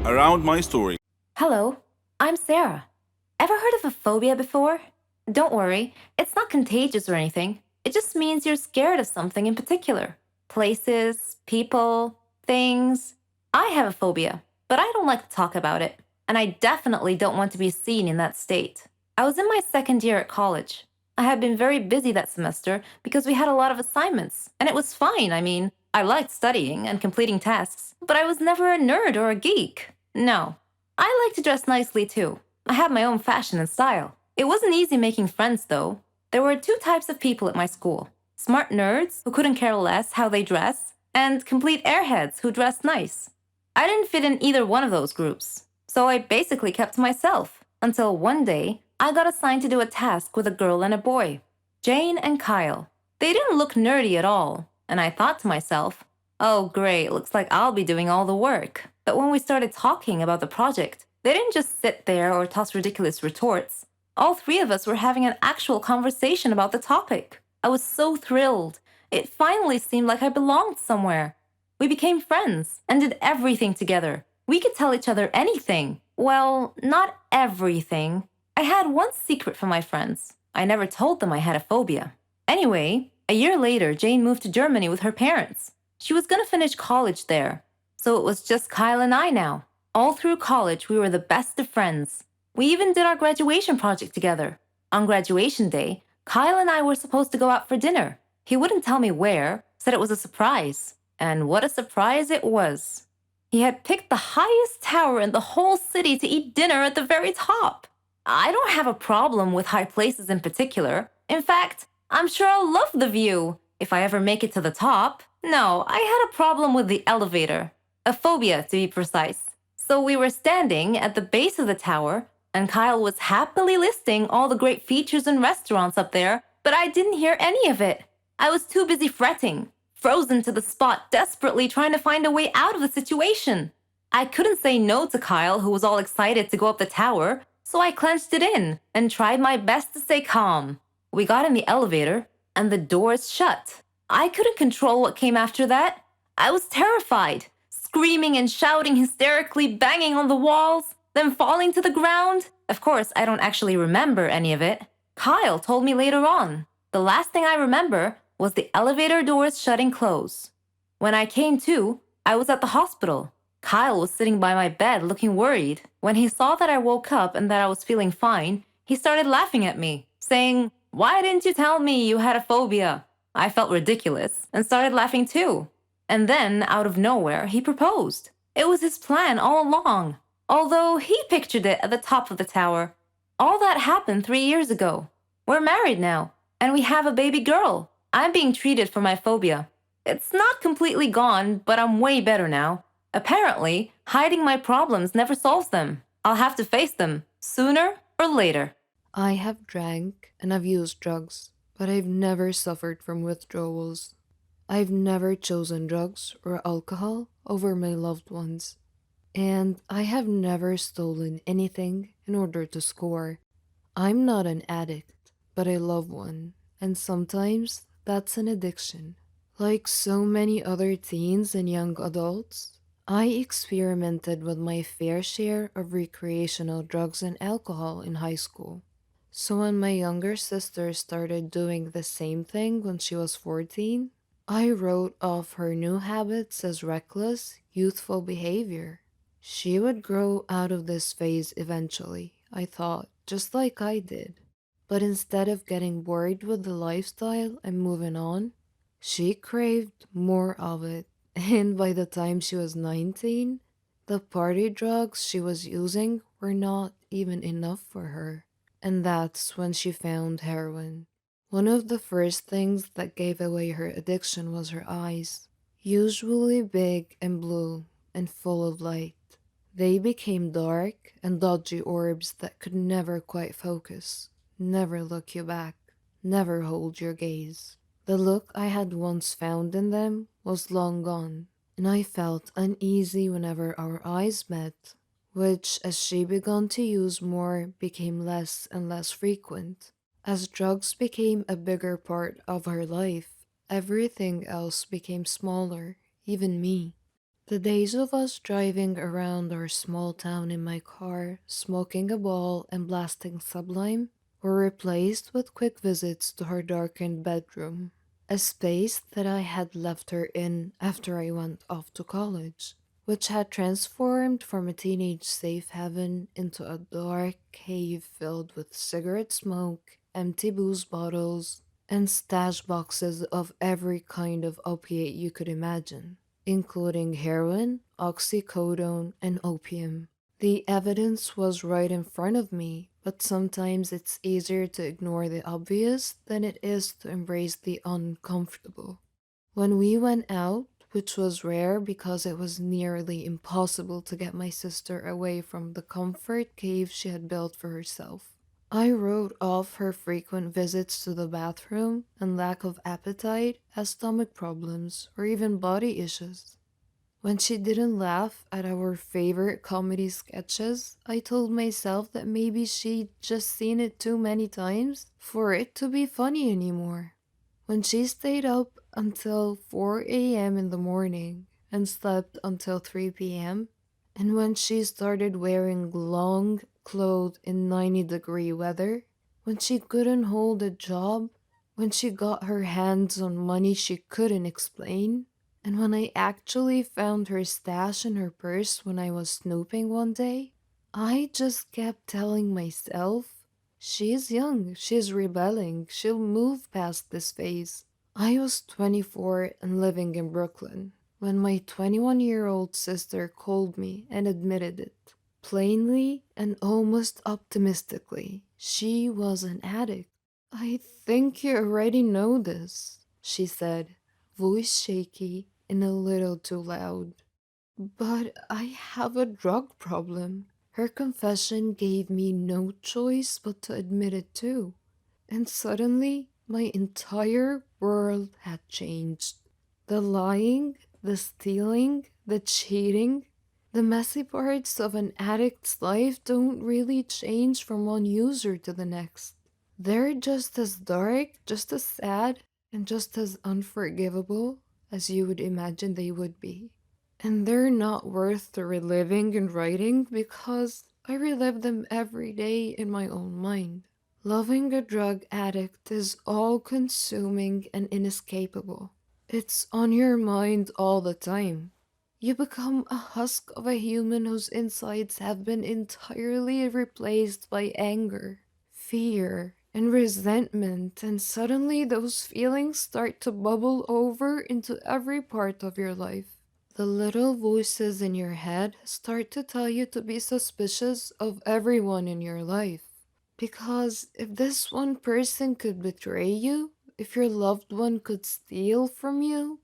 around my story. Hello, I'm Sarah. Ever heard of a phobia before? Don't worry, it's not contagious or anything. It just means you're scared of something in particular. Places, people, things. I have a phobia, but I don't like to talk about it. And I definitely don't want to be seen in that state. I was in my second year at college. I had been very busy that semester because we had a lot of assignments, and it was fine. I mean, I liked studying and completing tasks, but I was never a nerd or a geek. No, I like to dress nicely too. I have my own fashion and style. It wasn't easy making friends though. There were two types of people at my school: smart nerds who couldn't care less how they dress, and complete airheads who dressed nice. I didn't fit in either one of those groups, so I basically kept to myself until one day I got assigned to do a task with a girl and a boy, Jane and Kyle. They didn't look nerdy at all, and I thought to myself, oh great, looks like I'll be doing all the work. But when we started talking about the project, they didn't just sit there or toss ridiculous retorts. All three of us were having an actual conversation about the topic. I was so thrilled. It finally seemed like I belonged somewhere. We became friends and did everything together. We could tell each other anything. Well, not everything. I had one secret from my friends. I never told them I had a phobia. Anyway, a year later, Jane moved to Germany with her parents. She was going to finish college there. So it was just Kyle and I now. All through college, we were the best of friends. We even did our graduation project together. On graduation day, Kyle and I were supposed to go out for dinner. He wouldn't tell me where, said it was a surprise. And what a surprise it was. He had picked the highest tower in the whole city to eat dinner at the very top. I don't have a problem with high places in particular. In fact, I'm sure I'll love the view if I ever make it to the top. No, I had a problem with the elevator. A phobia, to be precise. So we were standing at the base of the tower, and Kyle was happily listing all the great features and restaurants up there, but I didn't hear any of it. I was too busy fretting, frozen to the spot, desperately trying to find a way out of the situation. I couldn't say no to Kyle, who was all excited to go up the tower, so I clenched it in and tried my best to stay calm. We got in the elevator, and the doors shut. I couldn't control what came after that. I was terrified, screaming and shouting hysterically, banging on the walls, then falling to the ground. Of course, I don't actually remember any of it. Kyle told me later on. The last thing I remember was the elevator doors shutting close. When I came to, I was at the hospital. Kyle was sitting by my bed looking worried. When he saw that I woke up and that I was feeling fine, he started laughing at me, saying, "Why didn't you tell me you had a phobia?" I felt ridiculous and started laughing too. And then, out of nowhere, he proposed. It was his plan all along, although he pictured it at the top of the tower. All that happened 3 years ago. We're married now, and we have a baby girl. I'm being treated for my phobia. It's not completely gone, but I'm way better now. Apparently, hiding my problems never solves them. I'll have to face them, sooner or later. I have drank and I've used drugs, but I've never suffered from withdrawals. I've never chosen drugs or alcohol over my loved ones. And I have never stolen anything in order to score. I'm not an addict, but I love one. And sometimes that's an addiction. Like so many other teens and young adults, I experimented with my fair share of recreational drugs and alcohol in high school. So when my younger sister started doing the same thing when she was 14, I wrote off her new habits as reckless, youthful behavior. She would grow out of this phase eventually, I thought, just like I did. But instead of getting bored with the lifestyle and moving on, she craved more of it. And by the time she was 19, the party drugs she was using were not even enough for her. And that's when she found heroin. One of the first things that gave away her addiction was her eyes, usually big and blue and full of light. They became dark and dodgy orbs that could never quite focus, never look you back, never hold your gaze. The look I had once found in them was long gone, and I felt uneasy whenever our eyes met, which, as she began to use more, became less and less frequent. As drugs became a bigger part of her life, everything else became smaller, even me. The days of us driving around our small town in my car, smoking a ball and blasting Sublime, were replaced with quick visits to her darkened bedroom, a space that I had left her in after I went off to college, which had transformed from a teenage safe haven into a dark cave filled with cigarette smoke, empty booze bottles, and stash boxes of every kind of opiate you could imagine, including heroin, oxycodone, and opium. The evidence was right in front of me, but sometimes it's easier to ignore the obvious than it is to embrace the uncomfortable. When we went out, which was rare because it was nearly impossible to get my sister away from the comfort cave she had built for herself, I wrote off her frequent visits to the bathroom and lack of appetite as stomach problems or even body issues. When she didn't laugh at our favorite comedy sketches, I told myself that maybe she'd just seen it too many times for it to be funny anymore. When she stayed up until 4 a.m. in the morning and slept until 3 p.m., and when she started wearing long clothes in 90-degree weather, when she couldn't hold a job, when she got her hands on money she couldn't explain, and when I actually found her stash in her purse when I was snooping one day, I just kept telling myself, she's young, she's rebelling, she'll move past this phase. I was 24 and living in Brooklyn when my 21-year-old sister called me and admitted it. Plainly and almost optimistically, she was an addict. I think you already know this, she said, voice shaky and a little too loud. But I have a drug problem. Her confession gave me no choice but to admit it too. And suddenly, my entire world had changed. The lying, the stealing, the cheating, the messy parts of an addict's life don't really change from one user to the next. They're just as dark, just as sad, and just as unforgivable as you would imagine they would be. And they're not worth the reliving and writing because I relive them every day in my own mind. Loving a drug addict is all consuming and inescapable. It's on your mind all the time. You become a husk of a human whose insides have been entirely replaced by anger, fear, and resentment, and suddenly those feelings start to bubble over into every part of your life. The little voices in your head start to tell you to be suspicious of everyone in your life. Because if this one person could betray you, if your loved one could steal from you,